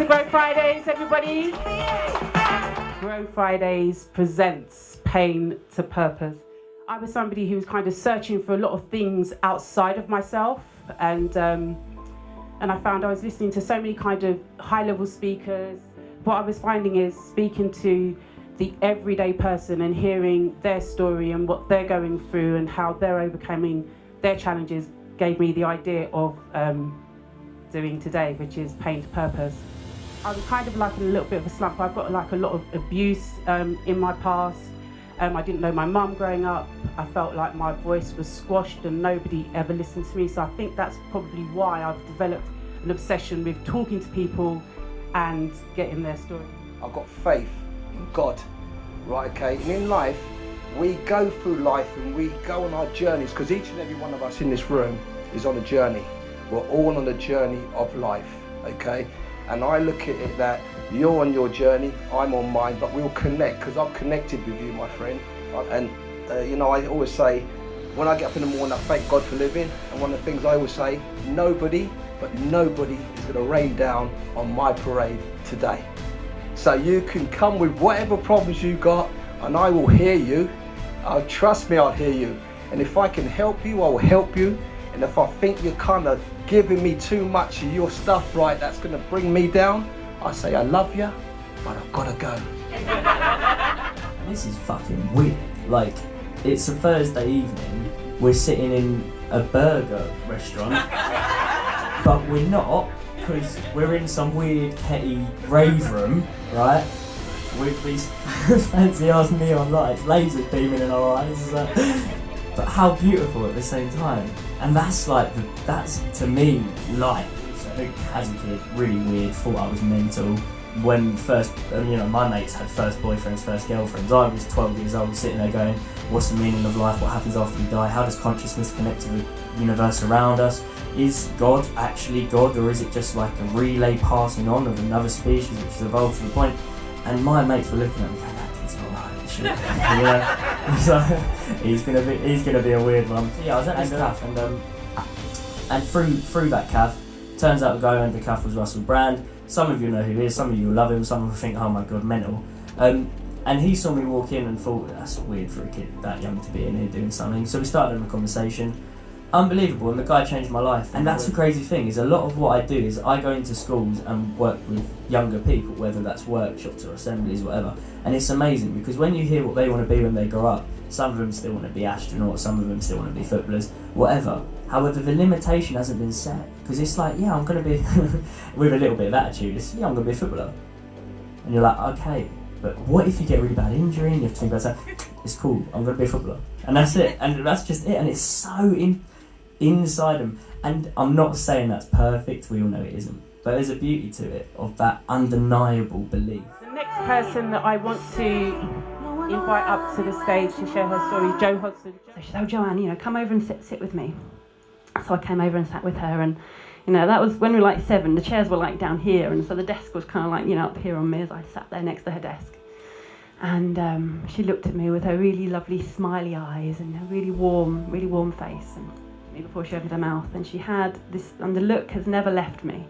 to Grow Fridays, everybody. Grow Fridays presents Pain to Purpose. I was somebody who was kind of searching for a lot of things outside of myself, and I found I was listening to so many kind of high-level speakers. What I was finding is speaking to the everyday person and hearing their story and what they're going through and how they're overcoming their challenges gave me the idea of doing today, which is Pain to Purpose. I was kind of like in a little bit of a slump. I've got like a lot of abuse in my past. I didn't know my mum growing up. I felt like my voice was squashed and nobody ever listened to me. So I think that's probably why I've developed an obsession with talking to people and getting their story. I've got faith in God, right, okay? And in life, we go through life and we go on our journeys, because each and every one of us in this room is on a journey. We're all on a journey of life, okay? And I look at it that you're on your journey, I'm on mine, but we'll connect, because I'm connected with you, my friend. And you know, I always say, when I get up in the morning, I thank God for living. And one of the things I always say, nobody is gonna rain down on my parade today. So you can come with whatever problems you got, and I will hear you. Trust me, I'll hear you. And if I can help you, I will help you. And if I think you're kind of giving me too much of your stuff, right, that's gonna bring me down, I say I love you, but I've gotta go. This is fucking weird. Like, it's a Thursday evening, we're sitting in a burger restaurant, but we're not, because we're in some weird petty rave room, right? With these fancy ass neon lights, lasers beaming in our eyes. But how beautiful at the same time. And that's like, that's to me life. So as a kid, really weird, thought I was mental. When first, you know, my mates had first boyfriends, first girlfriends. I was 12 years old, sitting there going, what's the meaning of life? What happens after we die? How does consciousness connect to the universe around us? Is God actually God, or is it just like a relay passing on of another species which has evolved to the point? And my mates were looking at me going, that kid's not right, shit. You know? So he's gonna be a weird one. So yeah, I was at this cafe, and through that cafe, turns out the guy who owned the cafe was Russell Brand. Some of you know who he is, some of you will love him, some of you think, oh my god, mental. And he saw me walk in and thought, that's weird for a kid that young to be in here doing something. So we started having a conversation. Unbelievable, and the guy changed my life. And that's the crazy thing, is a lot of what I do is I go into schools and work with younger people, whether that's workshops or assemblies, whatever. And it's amazing, because when you hear what they want to be when they grow up, some of them still want to be astronauts, some of them still want to be footballers, whatever. However, the limitation hasn't been set, because it's like, yeah, I'm going to be, with a little bit of attitude, it's, yeah, I'm going to be a footballer. And you're like, okay, but what if you get a really bad injury and you have to think about that? It's cool, I'm going to be a footballer. And that's it, and that's just it, and it's so inside them. And I'm not saying that's perfect, we all know it isn't, but there's a beauty to it, of that undeniable belief. The next person that I want to invite up to the stage to share her story is Jo Hodson. So she said, oh Joanne, you know, come over and sit with me. So I came over and sat with her, and you know, that was when we were like 7, the chairs were like down here, and so the desk was kind of like, you know, up here on me as I sat there next to her desk. And she looked at me with her really lovely smiley eyes and her really warm face, and before she opened her mouth, and she had this, and the look has never left me.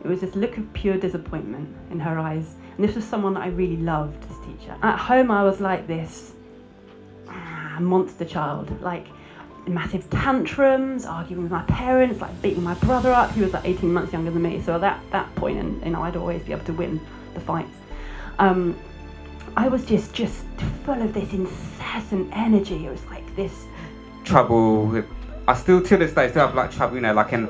It was this look of pure disappointment in her eyes, and this was someone that I really loved, this teacher. At home I was like this monster child, like massive tantrums, arguing with my parents, like beating my brother up. He was like 18 months younger than me, so at that point, and you know, I'd always be able to win the fights. I was just full of this incessant energy. It was like this trouble with, I still to this day still have like trouble, you know, like in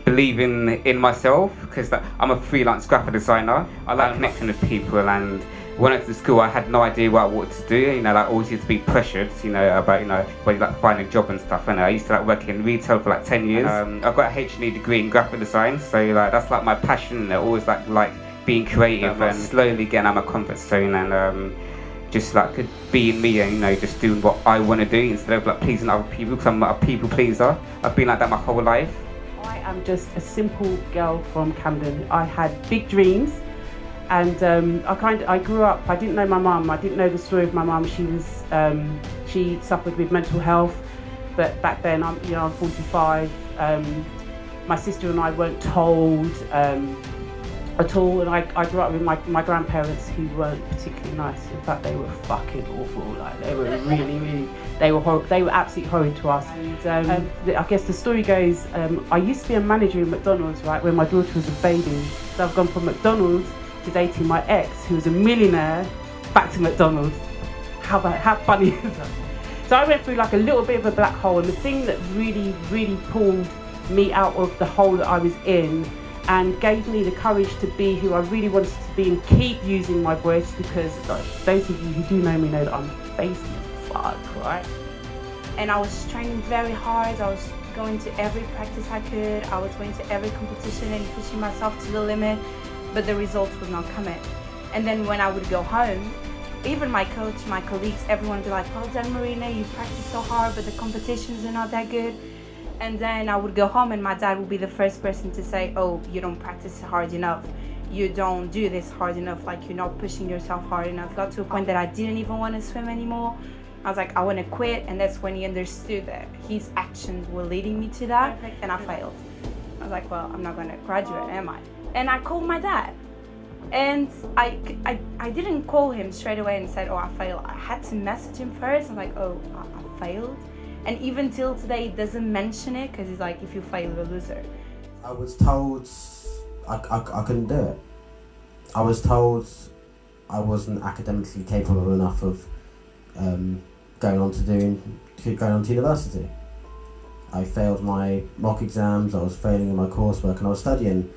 believing in myself, because I'm a freelance graphic designer. I like connecting with people, and when I went to school I had no idea what I wanted to do, you know, like I always used to be pressured, you know, about, you know, when you like finding a job and stuff, and I used to like work in retail for like 10 years. I've got a H&E degree in graphic design, so like that's like my passion, and I always like being creative, and slowly getting out of my comfort zone, and just like being me, and you know, just doing what I want to do instead of like pleasing other people, because I'm not a people pleaser. I've been like that my whole life. I am just a simple girl from Camden. I had big dreams, and I grew up, I didn't know my mum, I didn't know the story of my mum. She suffered with mental health, but back then, I'm 45. My sister and I weren't told at all. And I grew up with my grandparents who weren't particularly nice. In fact, they were fucking awful. Like they were really they were absolutely horrid to us. And I guess the story goes, I used to be a manager in McDonald's, right, when my daughter was a baby. So I've gone from McDonald's to dating my ex, who was a millionaire, back to McDonald's. How funny is that? So I went through like a little bit of a black hole, and the thing that really pulled me out of the hole that I was in and gave me the courage to be who I really wanted to be and keep using my voice, because like, those of you who do know me know that I'm facing fuck, right? And I was training very hard. I was going to every practice I could. I was going to every competition and pushing myself to the limit, but the results would not come in. And then when I would go home, even my coach, my colleagues, everyone would be like, well done, Marina, you practice so hard, but the competitions are not that good. And then I would go home and my dad would be the first person to say, oh, you don't practice hard enough. You don't do this hard enough, like you're not pushing yourself hard enough. Got to a point that I didn't even want to swim anymore. I was like, I want to quit. And that's when he understood that his actions were leading me to that, and I failed. I was like, well, I'm not going to graduate, am I? And I called my dad. And I didn't call him straight away and said, oh, I failed. I had to message him first. I'm like, oh, I failed. And even till today, he doesn't mention it because he's like, if you fail, you're a loser. I was told I couldn't do it. I was told I wasn't academically capable enough of going on to university. I failed my mock exams, I was failing in my coursework, and I was studying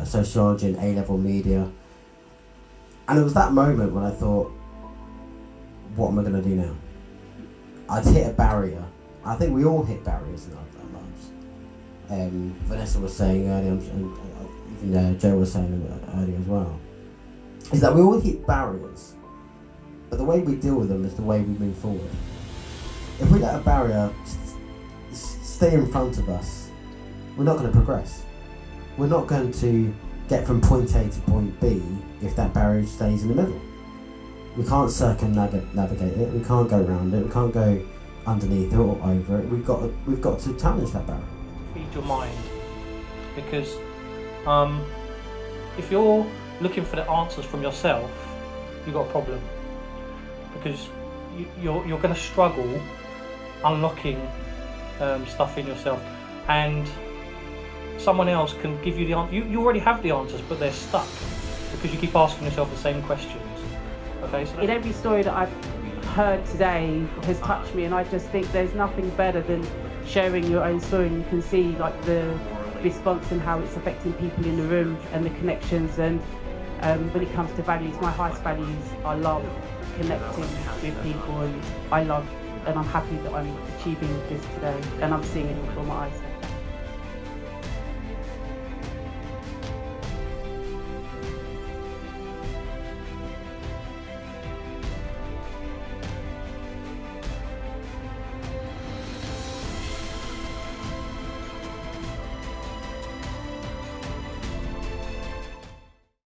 sociology and A-level media. And it was that moment when I thought, what am I going to do now? I'd hit a barrier. I think we all hit barriers in our lives. Vanessa was saying earlier, and even Joe was saying earlier as well, is that we all hit barriers, but the way we deal with them is the way we move forward. If we let a barrier stay in front of us, we're not going to progress. We're not going to get from point A to point B if that barrier stays in the middle. We can't circumnavigate it, we can't go around it, we can't go underneath it or over it. We've got to challenge that barrier. Feed your mind, because if you're looking for the answers from yourself, you've got a problem, because you're going to struggle unlocking stuff in yourself, and someone else can give you the answer. You already have the answers, but they're stuck because you keep asking yourself the same questions. Okay, so in every story that I've heard today has touched me, and I just think there's nothing better than sharing your own story, and you can see like the response and how it's affecting people in the room and the connections. And when it comes to values, my highest values, I love connecting with people, and I'm happy that I'm achieving this today, and I'm seeing it before my eyes.